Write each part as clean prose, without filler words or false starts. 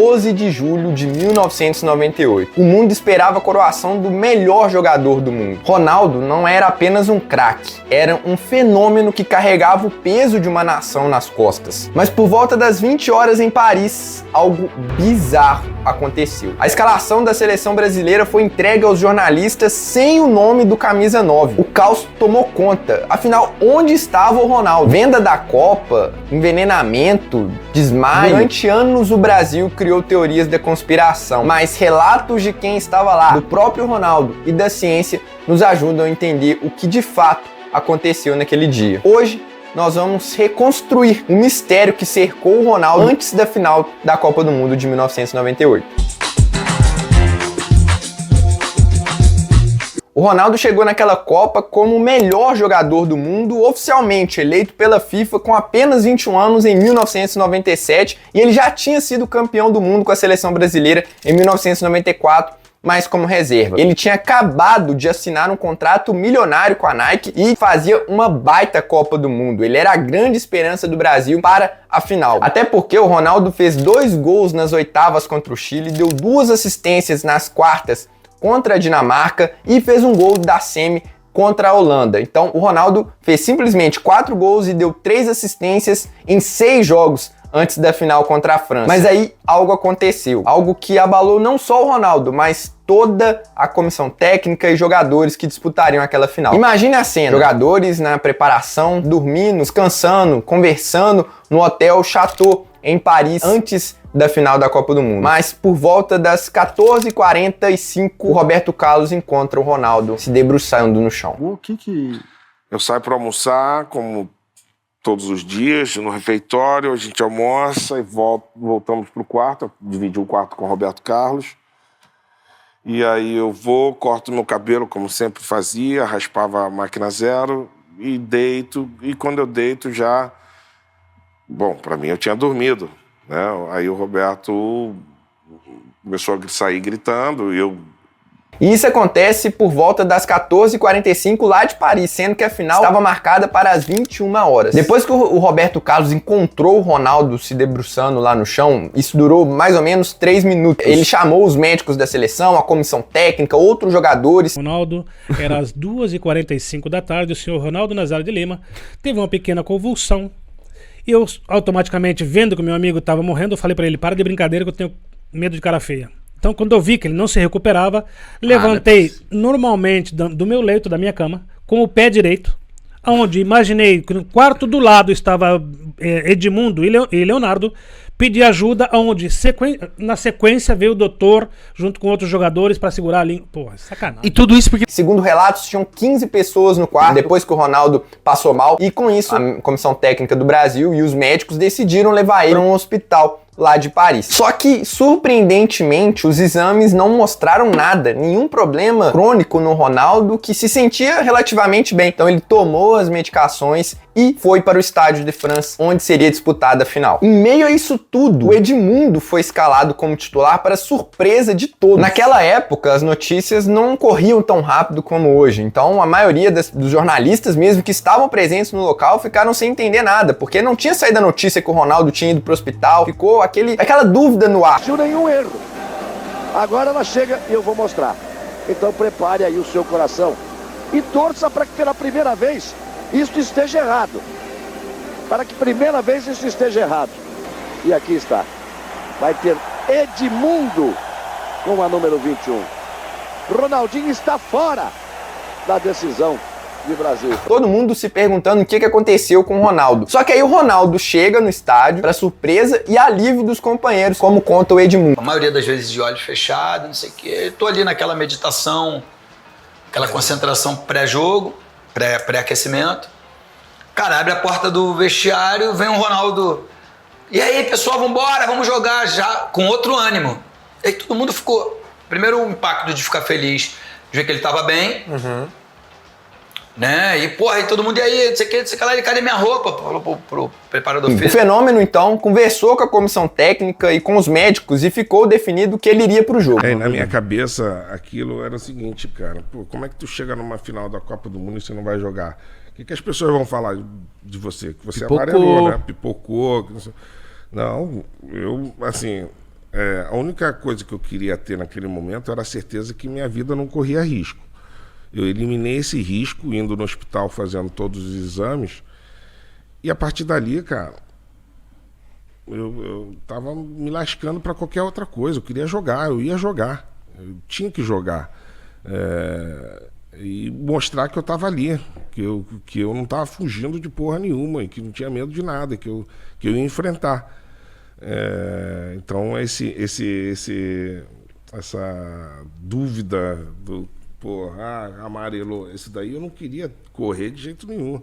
12 de julho de 1998. O mundo esperava a coroação do melhor jogador do mundo. Ronaldo não era apenas um craque, era um fenômeno que carregava o peso de uma nação nas costas. Mas por volta das 20 horas em Paris, algo bizarro aconteceu. A escalação da seleção brasileira foi entregue aos jornalistas sem o nome do camisa 9. O caos tomou conta. Afinal, onde estava o Ronaldo? Venda da Copa, envenenamento, desmaio. Durante anos o Brasil criou teorias da conspiração, mas relatos de quem estava lá, do próprio Ronaldo e da ciência, nos ajudam a entender o que de fato aconteceu naquele dia. Hoje, nós vamos reconstruir o mistério que cercou o Ronaldo antes da final da Copa do Mundo de 1998. O Ronaldo chegou naquela Copa como o melhor jogador do mundo, oficialmente eleito pela FIFA com apenas 21 anos em 1997, e ele já tinha sido campeão do mundo com a seleção brasileira em 1994, mas como reserva. Ele tinha acabado de assinar um contrato milionário com a Nike e fazia uma baita Copa do Mundo. Ele era a grande esperança do Brasil para a final. Até porque o Ronaldo fez 2 gols nas oitavas contra o Chile, deu 2 assistências nas quartas contra a Dinamarca e fez um gol da semi contra a Holanda. Então o Ronaldo fez simplesmente 4 gols e deu 3 assistências em 6 jogos antes da final contra a França. Mas aí algo aconteceu, algo que abalou não só o Ronaldo, mas toda a comissão técnica e jogadores que disputariam aquela final. Imagine a cena, jogadores na preparação, dormindo, descansando, conversando no hotel Chateau em Paris antes da final da Copa do Mundo. Mas por volta das 14h45, o Roberto Carlos encontra o Ronaldo se debruçando no chão. O que... Eu saio para almoçar, como todos os dias, no refeitório, a gente almoça e voltamos pro quarto, eu dividi o quarto com o Roberto Carlos. E aí eu vou, corto meu cabelo, como sempre fazia, raspava a máquina zero e deito. E quando eu deito já... Bom, para mim eu tinha dormido, né? Aí o Roberto começou a sair gritando e eu... E isso acontece por volta das 14h45 lá de Paris, sendo que a final estava marcada para as 21 horas. Depois que o Roberto Carlos encontrou o Ronaldo se debruçando lá no chão, isso durou mais ou menos 3 minutos. Ele chamou os médicos da seleção, a comissão técnica, outros jogadores. Ronaldo, era às 2h45 da tarde, o senhor Ronaldo Nazário de Lima teve uma pequena convulsão. E eu, automaticamente, vendo que o meu amigo estava morrendo, eu falei para ele, para de brincadeira que eu tenho medo de cara feia. Então, quando eu vi que ele não se recuperava, levantei normalmente do meu leito, da minha cama, com o pé direito, onde imaginei que no quarto do lado estava Edmundo e Leonardo, pedi ajuda, onde na sequência veio o doutor junto com outros jogadores para segurar a língua. Porra, sacanagem. E tudo isso porque, segundo relatos, tinham 15 pessoas no quarto depois que o Ronaldo passou mal, e com isso a comissão técnica do Brasil e os médicos decidiram levar ele para um hospital lá de Paris. Só que, surpreendentemente, os exames não mostraram nada, nenhum problema crônico no Ronaldo, que se sentia relativamente bem. Então ele tomou as medicações e foi para o Estádio de France, onde seria disputada a final. Em meio a isso tudo, o Edmundo foi escalado como titular para surpresa de todos. Naquela época, as notícias não corriam tão rápido como hoje, então a maioria dos jornalistas mesmo que estavam presentes no local ficaram sem entender nada, porque não tinha saído a notícia que o Ronaldo tinha ido para o hospital, ficou aquela dúvida no ar. Não nenhum erro. Agora ela chega e eu vou mostrar. Então prepare aí o seu coração e torça para que pela primeira vez isso esteja errado. Para que primeira vez isso esteja errado. E aqui está. Vai ter Edmundo com a número 21. Ronaldinho está fora da decisão de Brasil. Todo mundo se perguntando o que aconteceu com o Ronaldo. Só que aí o Ronaldo chega no estádio para surpresa e alívio dos companheiros, como conta o Edmundo. A maioria das vezes de olhos fechados, não sei o quê. Tô ali naquela meditação, aquela concentração pré-jogo, pré-aquecimento. Cara, abre a porta do vestiário, vem o Ronaldo. E aí, pessoal, vambora, vamos jogar já com outro ânimo. E aí todo mundo ficou... Primeiro o impacto de ficar feliz, de ver que ele tava bem. Né? E, porra, aí todo mundo, e aí, não sei o que lá, cadê minha roupa? Falou pro preparador físico. O fenômeno, então, conversou com a comissão técnica e com os médicos e ficou definido que ele iria pro jogo. Na minha cabeça, aquilo era o seguinte, cara, pô, como é que tu chega numa final da Copa do Mundo e você não vai jogar? O que as pessoas vão falar de você? Que você amarelou, né? Pipocou. Não, eu, assim, A única coisa que eu queria ter naquele momento era a certeza que minha vida não corria risco. Eu eliminei esse risco indo no hospital fazendo todos os exames e a partir dali, cara, eu tava me lascando para qualquer outra coisa. Eu queria jogar, eu ia jogar, eu tinha que jogar e mostrar que eu tava ali, que eu não tava fugindo de porra nenhuma e que não tinha medo de nada, que eu ia enfrentar. Então essa dúvida do amarelo, esse daí eu não queria correr de jeito nenhum.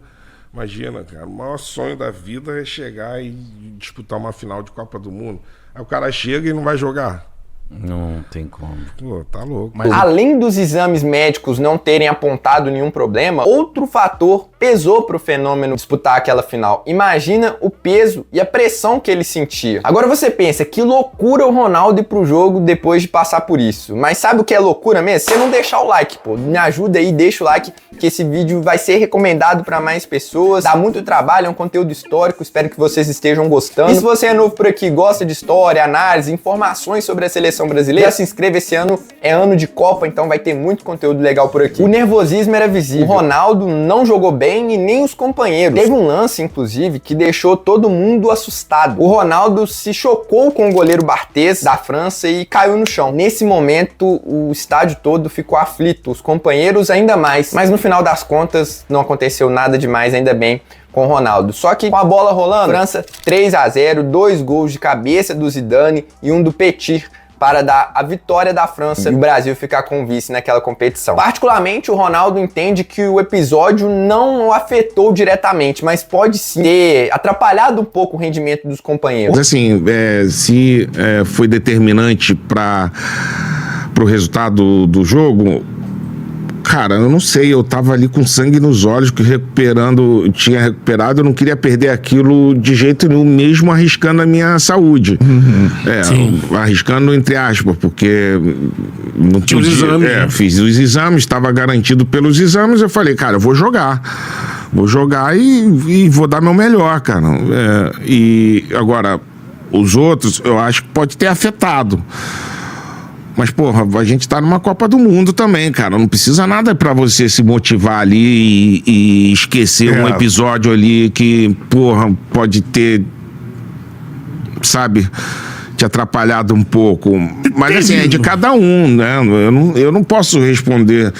Imagina, cara, o maior sonho da vida é chegar e disputar uma final de Copa do Mundo. Aí o cara chega e não vai jogar. Não tem como. Pô, tá louco. Mas além dos exames médicos não terem apontado nenhum problema, outro fator pesou pro Fenômeno disputar aquela final. Imagina o peso e a pressão que ele sentia. Agora você pensa, que loucura o Ronaldo ir pro jogo depois de passar por isso. Mas sabe o que é loucura mesmo? Você não deixar o like, pô. Me ajuda aí, deixa o like, que esse vídeo vai ser recomendado para mais pessoas. Dá muito trabalho, é um conteúdo histórico, espero que vocês estejam gostando. E se você é novo por aqui, gosta de história, análise, informações sobre a seleção brasileira, já se inscreva. Esse ano é ano de Copa, então vai ter muito conteúdo legal por aqui. O nervosismo era visível. O Ronaldo não jogou bem e nem os companheiros. Teve um lance, inclusive, que deixou todo mundo assustado. O Ronaldo se chocou com o goleiro Barthez da França e caiu no chão. Nesse momento, o estádio todo ficou aflito, os companheiros ainda mais. Mas no final das contas, não aconteceu nada demais, ainda bem, com o Ronaldo. Só que com a bola rolando, França 3-0, 2 gols de cabeça do Zidane e um do Petit, para dar a vitória da França e o Brasil ficar com o vice naquela competição. Particularmente, o Ronaldo entende que o episódio não o afetou diretamente, mas pode sim ter atrapalhado um pouco o rendimento dos companheiros. Assim, se foi determinante para o resultado do jogo, cara, eu não sei, eu tava ali com sangue nos olhos, tinha recuperado, eu não queria perder aquilo de jeito nenhum, mesmo arriscando a minha saúde. Arriscando entre aspas, porque não tinha os exames. Fiz os exames, estava garantido pelos exames, eu falei, cara, eu vou jogar. Vou jogar e vou dar meu melhor, cara. E agora, os outros, eu acho que pode ter afetado. Mas, porra, a gente tá numa Copa do Mundo também, cara. Não precisa nada pra você se motivar ali e esquecer um episódio ali que, porra, pode ter, sabe, te atrapalhado um pouco. Mas, assim, é de cada um, né? Eu não posso responder.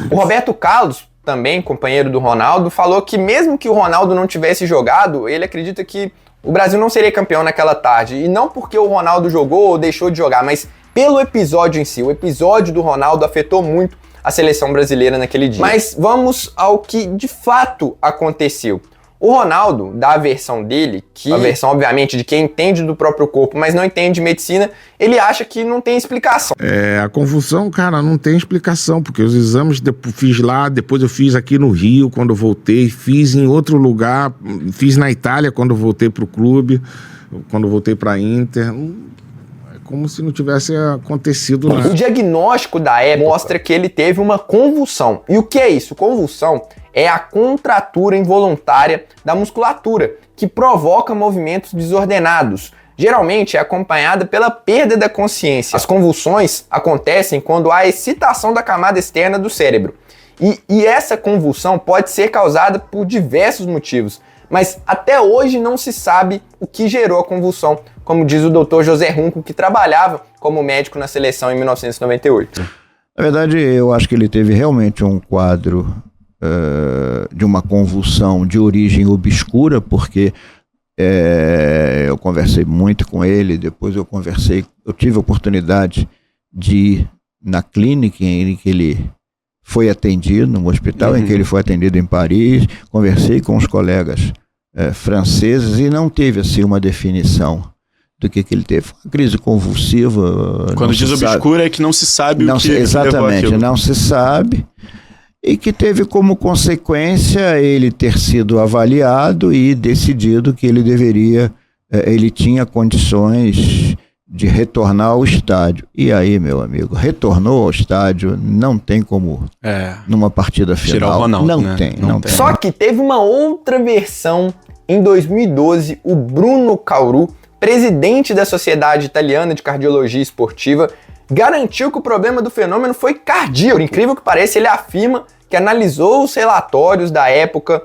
O Roberto Carlos, também companheiro do Ronaldo, falou que mesmo que o Ronaldo não tivesse jogado, ele acredita que o Brasil não seria campeão naquela tarde. E não porque o Ronaldo jogou ou deixou de jogar, mas pelo episódio em si. O episódio do Ronaldo afetou muito a seleção brasileira naquele dia. Mas vamos ao que de fato aconteceu. O Ronaldo, da versão dele, que a versão obviamente de quem entende do próprio corpo, mas não entende de medicina, ele acha que não tem explicação. A convulsão, cara, não tem explicação, porque os exames fiz lá, depois eu fiz aqui no Rio quando eu voltei, fiz em outro lugar, fiz na Itália quando eu voltei pro clube, quando eu voltei pra Inter. Como se não tivesse acontecido nada. O diagnóstico da época mostra que ele teve uma convulsão. E o que é isso? Convulsão é a contratura involuntária da musculatura, que provoca movimentos desordenados. Geralmente é acompanhada pela perda da consciência. As convulsões acontecem quando há excitação da camada externa do cérebro. E essa convulsão pode ser causada por diversos motivos. Mas até hoje não se sabe o que gerou a convulsão, como diz o Dr. José Runco, que trabalhava como médico na seleção em 1998. Na verdade, eu acho que ele teve realmente um quadro de uma convulsão de origem obscura, porque eu conversei muito com ele, depois eu tive a oportunidade de ir na clínica em que ele foi atendido, no hospital em que ele foi atendido em Paris, conversei com os colegas franceses e não teve assim uma definição do que ele teve. Uma crise convulsiva. Quando diz obscura é que não se sabe o que exatamente, não se sabe, e que teve como consequência ele ter sido avaliado e decidido que ele tinha condições de retornar ao estádio. E aí, meu amigo, retornou ao estádio, não tem como numa partida final. Tirar o Ronaldo, não tem. Só que teve uma outra versão em 2012, o Bruno Cauru presidente da Sociedade Italiana de Cardiologia Esportiva, garantiu que o problema do fenômeno foi cardíaco. Por incrível que pareça, ele afirma que analisou os relatórios da época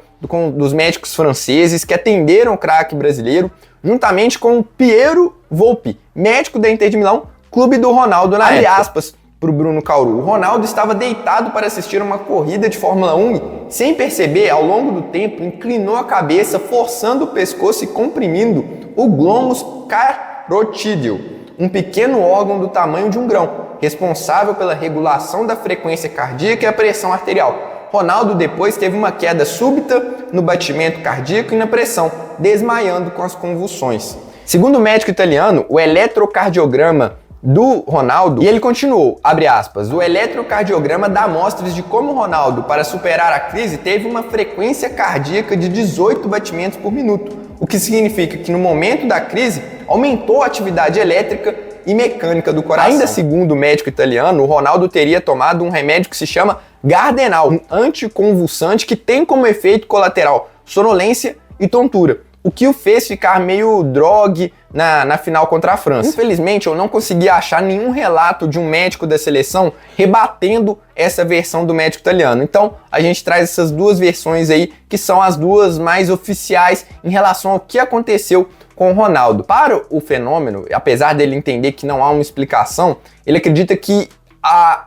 dos médicos franceses que atenderam o craque brasileiro, juntamente com Piero Volpi, médico da Inter de Milão, clube do Ronaldo na época. Abre aspas para o Bruno Cauru. O Ronaldo estava deitado para assistir uma corrida de Fórmula 1 e, sem perceber, ao longo do tempo, inclinou a cabeça, forçando o pescoço e comprimindo o glómus carotídeo, um pequeno órgão do tamanho de um grão, responsável pela regulação da frequência cardíaca e a pressão arterial. Ronaldo depois teve uma queda súbita no batimento cardíaco e na pressão, desmaiando com as convulsões. Segundo o médico italiano, o eletrocardiograma do Ronaldo, e ele continuou, abre aspas, o eletrocardiograma dá amostras de como o Ronaldo, para superar a crise, teve uma frequência cardíaca de 18 batimentos por minuto, o que significa que no momento da crise aumentou a atividade elétrica e mecânica do coração. Ainda segundo o médico italiano, o Ronaldo teria tomado um remédio que se chama Gardenal, um anticonvulsante que tem como efeito colateral sonolência e tontura, o que o fez ficar meio drogue na final contra a França. Infelizmente, eu não consegui achar nenhum relato de um médico da seleção rebatendo essa versão do médico italiano. Então, a gente traz essas duas versões aí, que são as duas mais oficiais em relação ao que aconteceu com o Ronaldo. Para o fenômeno, apesar dele entender que não há uma explicação, ele acredita que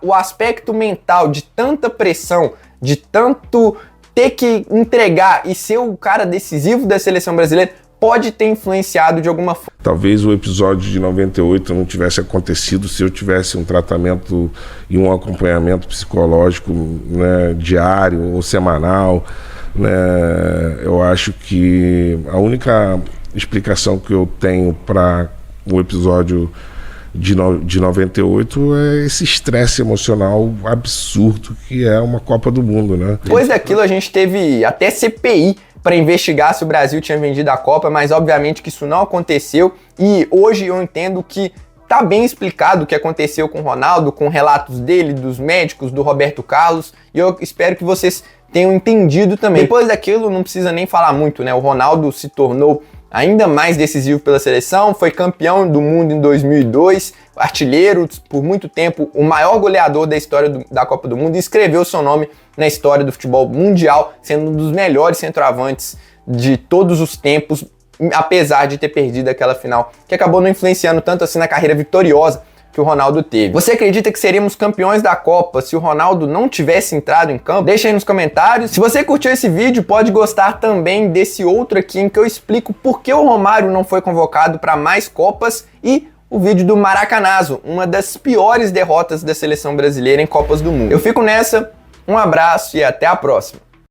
o aspecto mental de tanta pressão, de tanto ter que entregar e ser o cara decisivo da seleção brasileira, pode ter influenciado de alguma forma. Talvez o episódio de 98 não tivesse acontecido se eu tivesse um tratamento e um acompanhamento psicológico, né, diário ou semanal, né? Eu acho que a única explicação que eu tenho para o episódio de 98 é esse estresse emocional absurdo que é uma Copa do Mundo, né? Depois daquilo a gente teve até CPI para investigar se o Brasil tinha vendido a Copa, mas obviamente que isso não aconteceu e hoje eu entendo que tá bem explicado o que aconteceu com o Ronaldo, com relatos dele, dos médicos, do Roberto Carlos, e eu espero que vocês tenham entendido também. Depois daquilo não precisa nem falar muito, né? O Ronaldo se tornou ainda mais decisivo pela seleção, foi campeão do mundo em 2002, artilheiro por muito tempo, o maior goleador da história da Copa do Mundo e escreveu seu nome na história do futebol mundial, sendo um dos melhores centroavantes de todos os tempos, apesar de ter perdido aquela final, que acabou não influenciando tanto assim na carreira vitoriosa que o Ronaldo teve. Você acredita que seríamos campeões da Copa se o Ronaldo não tivesse entrado em campo? Deixa aí nos comentários. Se você curtiu esse vídeo, pode gostar também desse outro aqui em que eu explico por que o Romário não foi convocado para mais Copas e o vídeo do Maracanazo, uma das piores derrotas da seleção brasileira em Copas do Mundo. Eu fico nessa, um abraço e até a próxima.